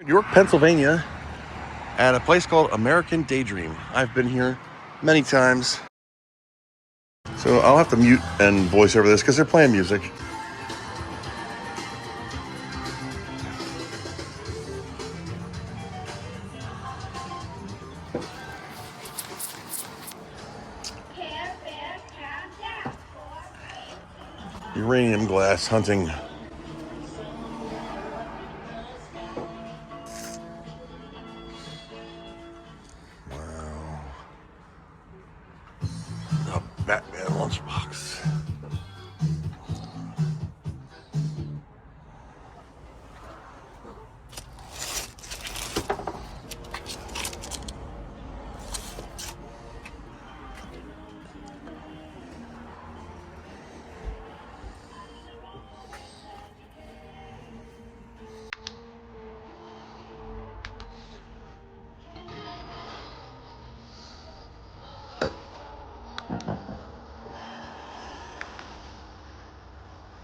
York, Pennsylvania, at a place called American Daydream. I've been here many times, so I'll have to mute and voice over this because they're playing music. Uranium Glass Hunting. Wow. A Batman lunchbox.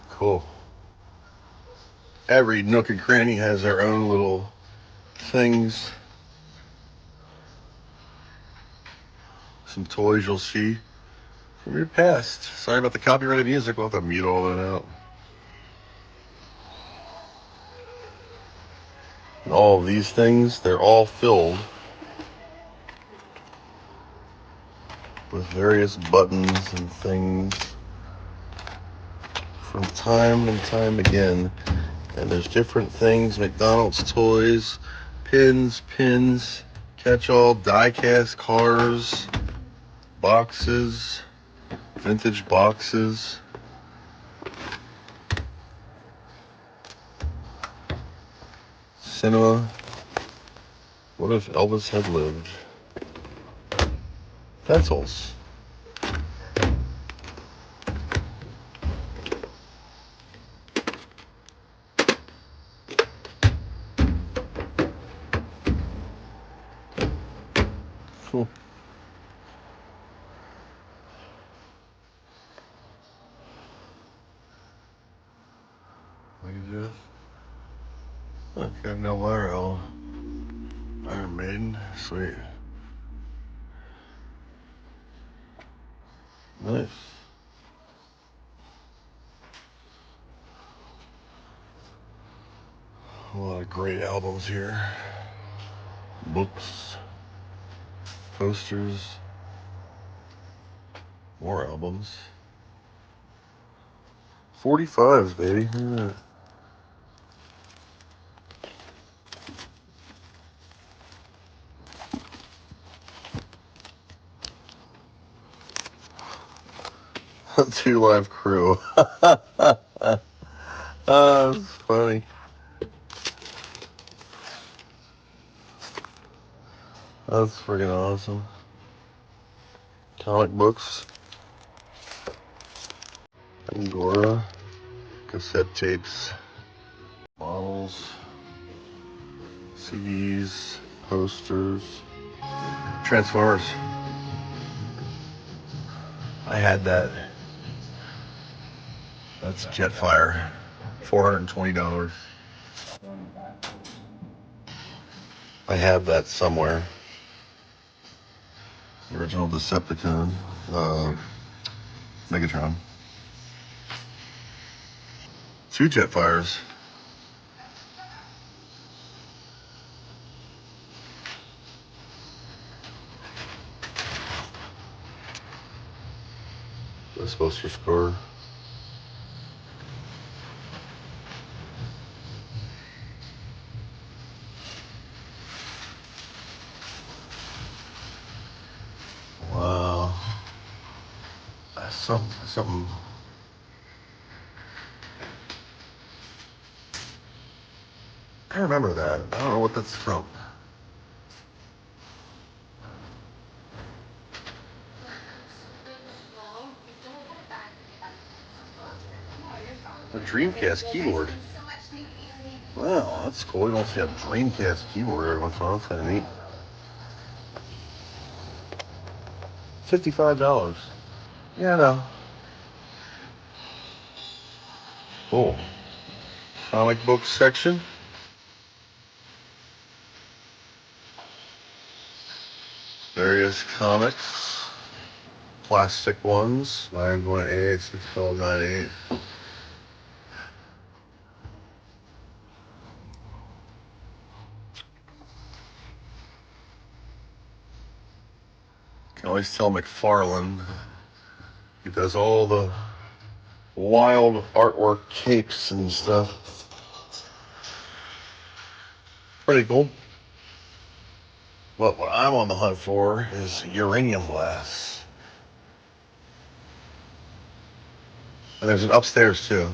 Cool. Every nook and cranny has their own little things. Some toys you'll see from your past. Sorry about the copyrighted music. We'll have to mute all that out. And all of these things, they're all filled with various buttons and things from time and time again. And there's different things, McDonald's toys, pins, catch-all, die-cast cars, boxes, vintage boxes. Cinema. What if Elvis had lived? Pencils. Cool. Look at this. Okay, no Arrow. Iron Maiden. Sweet. Nice. A lot of great albums here. Books. Posters. More albums. 45s, baby. Yeah. Two Live Crew. Oh, that's funny. That's freaking awesome. Comic books. Angora. Cassette tapes. Models. CDs. Posters. Transformers. I had that. That's Jetfire. $420. I have that somewhere. The original Decepticon. Megatron. Two Jetfires. Ghostbuster score. Wow. Something. I remember that. I don't know what that's from. A Dreamcast keyboard. Wow, that's cool. You don't see a Dreamcast keyboard every once in a while. That's kind of neat. $55. Yeah, no. Cool. Comic book section. Various comics. Plastic ones. 9.8, 6.98. Can always tell McFarlane. He does all the wild artwork, capes and stuff. Pretty cool. But what I'm on the hunt for is uranium glass. And there's an upstairs too.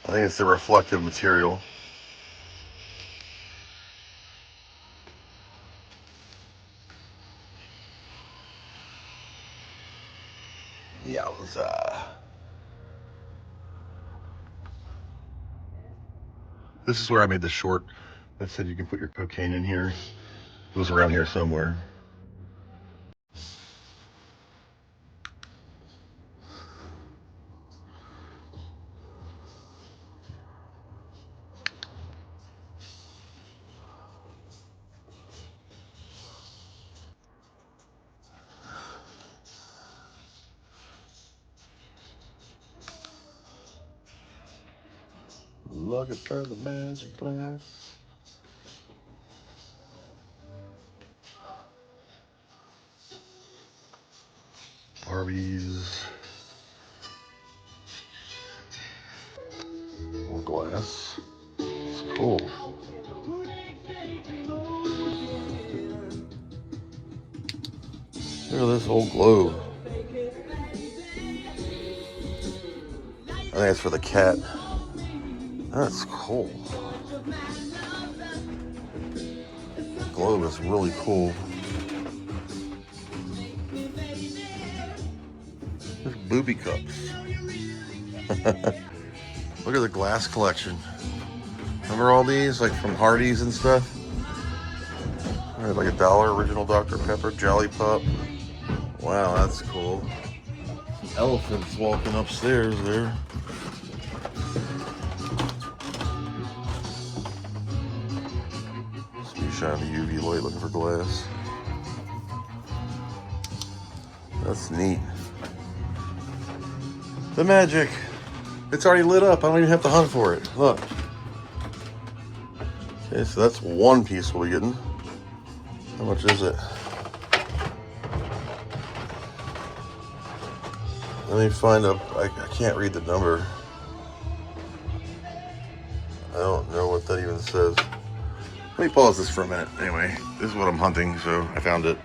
I think it's the reflective material. Yowza. This is where I made the short that said you can put your cocaine in here. It was around here somewhere. Looking for the magic glass. Barbies. More glass. It's cool. Look at this old globe. I think it's for the cat. That's cool. The globe is really cool. There's booby cups. Look at the glass collection. Remember all these, like from Hardee's and stuff? They're like $1 original Dr. Pepper, Jolly Pup. Wow, that's cool. Elephants walking upstairs there. Must be shining the UV light looking for glass. That's neat. The magic. It's already lit up. I don't even have to hunt for it. Look. Okay, so that's one piece we'll be getting. How much is it? Let me find up. I can't read the number. I don't know what that even says. Let me pause this for a minute. Anyway, this is what I'm hunting, so I found it.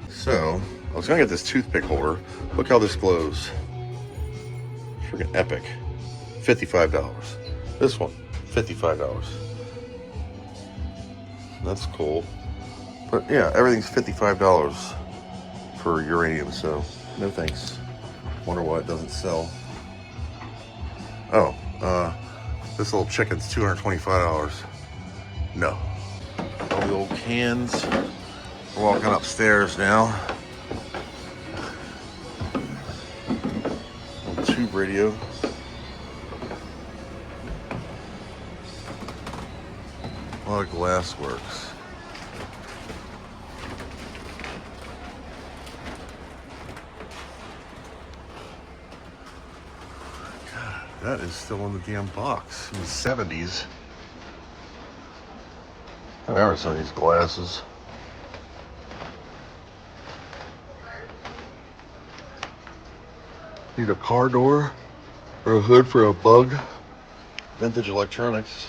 So, I was gonna get this toothpick holder. Look how this glows. Freaking epic. $55. This one, $55. That's cool. But yeah, everything's $55 for uranium, so no thanks. Wonder why it doesn't sell. Oh, this little chicken's $225. No. All the old cans. We're walking upstairs now. Old tube radio. A lot of glass works. God, that is still in the damn box in the 70s. I remember some of these glasses. Need a car door or a hood for a bug. Vintage electronics.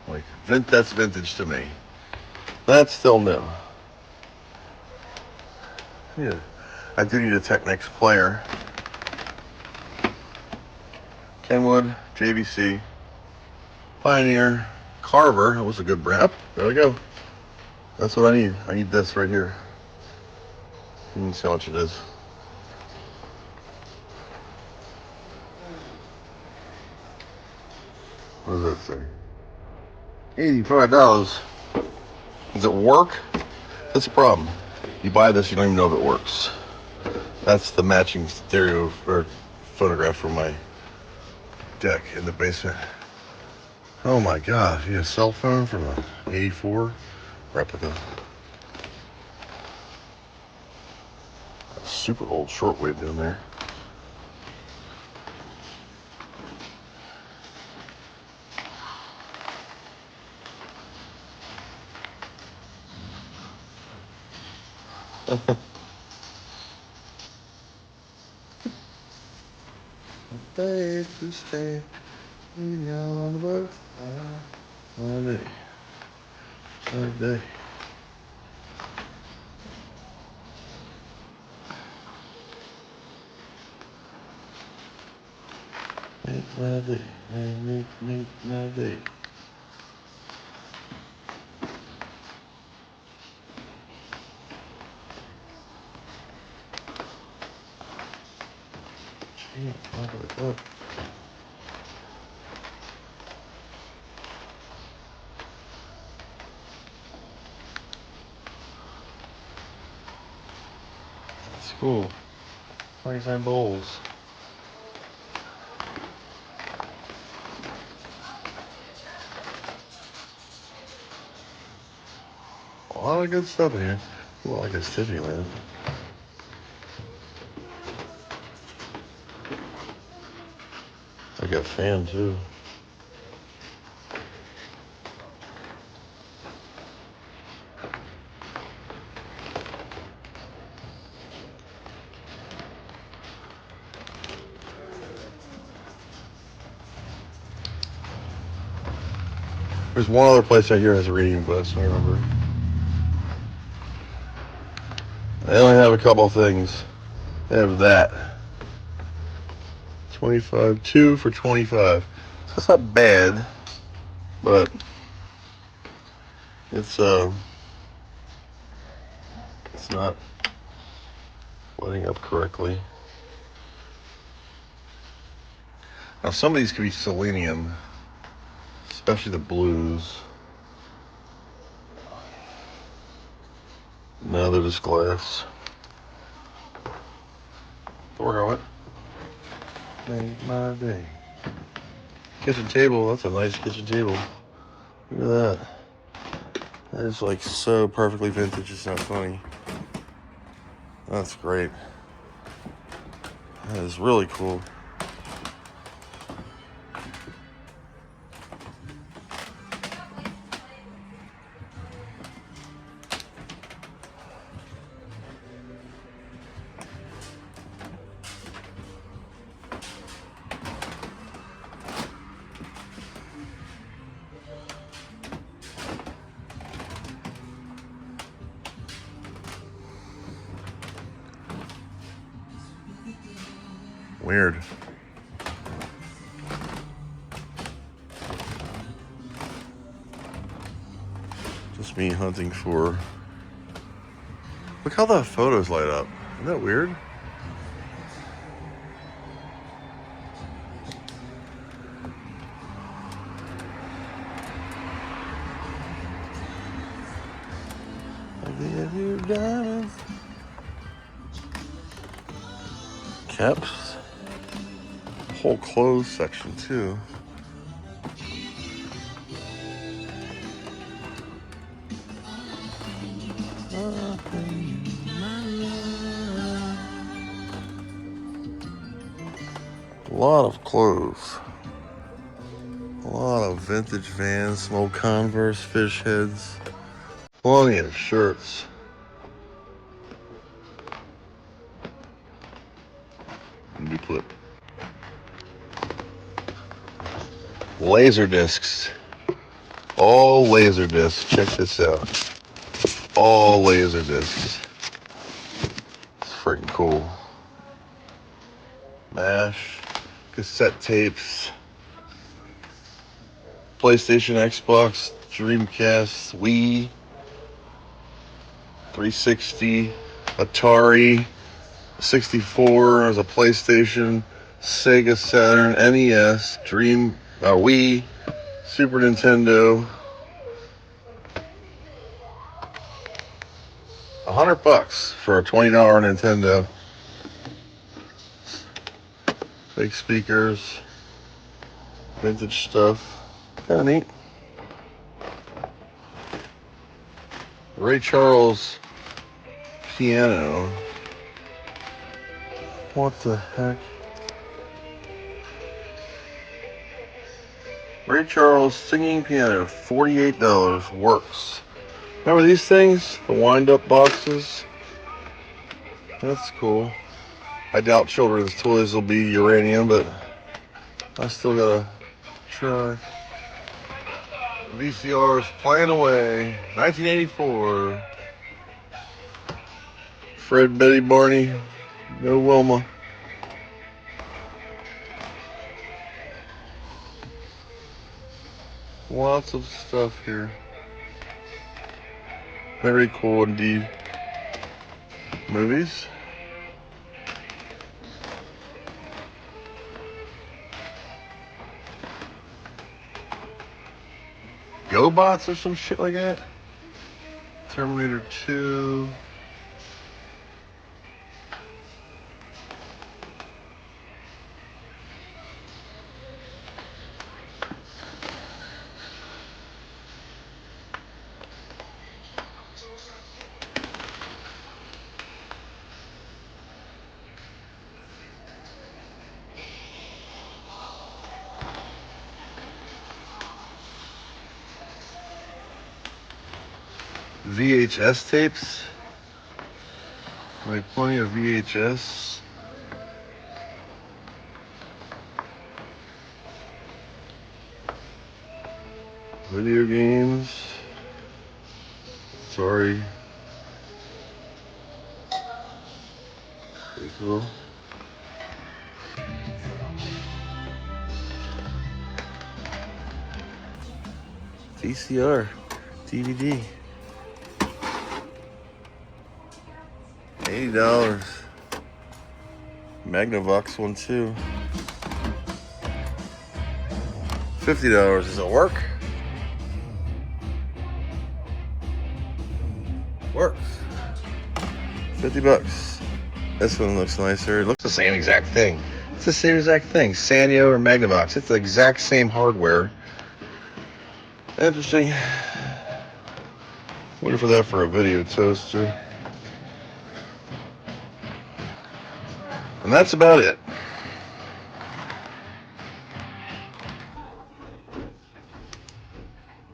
Like, that's vintage to me. That's still new. Yeah, I do need a Technics player. Kenwood, JVC, Pioneer, Carver. That was a good brand. There we go. That's what I need. I need this right here. You can see how much it is. What does that say? $85. Does it work? That's the problem. You buy this, you don't even know if it works. That's the matching stereo or photograph for my deck in the basement. Oh my gosh, you have a cell phone from an 84 replica. Super old shortwave down there. Day to stay on the boat. One day. One day. Make my day. Make my day. Gee, look at that. That's cool. 25 bowls. A lot of good stuff in here. Ooh, I like this Tiffany lamp. I got a fan too. There's one other place out here that has a reading glass, I remember. They only have a couple things. They have that. 25, 2 for 25. That's not bad, but it's not lighting up correctly. Now some of these could be selenium, especially the blues. No, they're just glass. Don't worry about it. Make my day. Kitchen table, that's a nice kitchen table. Look at that. That is like so perfectly vintage, it's not funny. That's great. That is really cool. Weird. Just me hunting for... Look how the photos light up. Isn't that weird? Diamonds. Caps. Whole clothes section too. A lot of clothes. A lot of vintage Vans, some old Converse, fish heads. Plenty of shirts. New clip. Laser discs. All laser discs. Check this out. All laser discs. It's freaking cool. MASH. Cassette tapes. PlayStation, Xbox, Dreamcast, Wii, 360, Atari, 64, there's a PlayStation, Sega Saturn, NES, Wii, Super Nintendo. $100 for a $20 Nintendo. Fake speakers. Vintage stuff. Kinda neat. Ray Charles piano. What the heck? Ray Charles singing piano, $48. Works. Remember these things? The wind-up boxes? That's cool. I doubt children's toys will be uranium, but I still gotta try. VCRs playing away. 1984. Fred, Betty, Barney, no Wilma. Lots of stuff here. Very cool indeed. Movies. GoBots or some shit like that. Terminator 2. VHS tapes. Like plenty of VHS. Video games. Sorry. Pretty cool. VCR. DVD. $80. Magnavox one too. $50. Does it work? Works. $50. This one looks nicer. It looks the same exact thing. It's the same exact thing. Sanyo or Magnavox. It's the exact same hardware. Interesting. Waiting for that for a video toaster. And that's about it.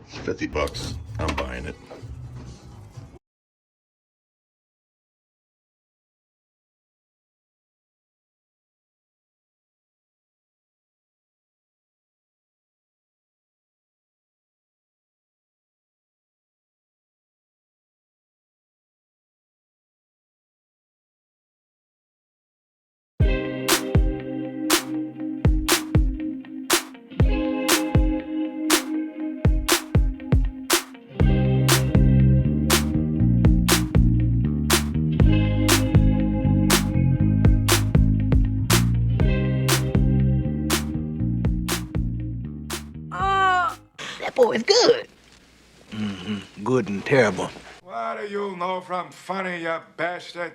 It's $50. I'm buying it. That boy is good. Mm-hmm. Good and terrible. What do you know from funny, you bastard?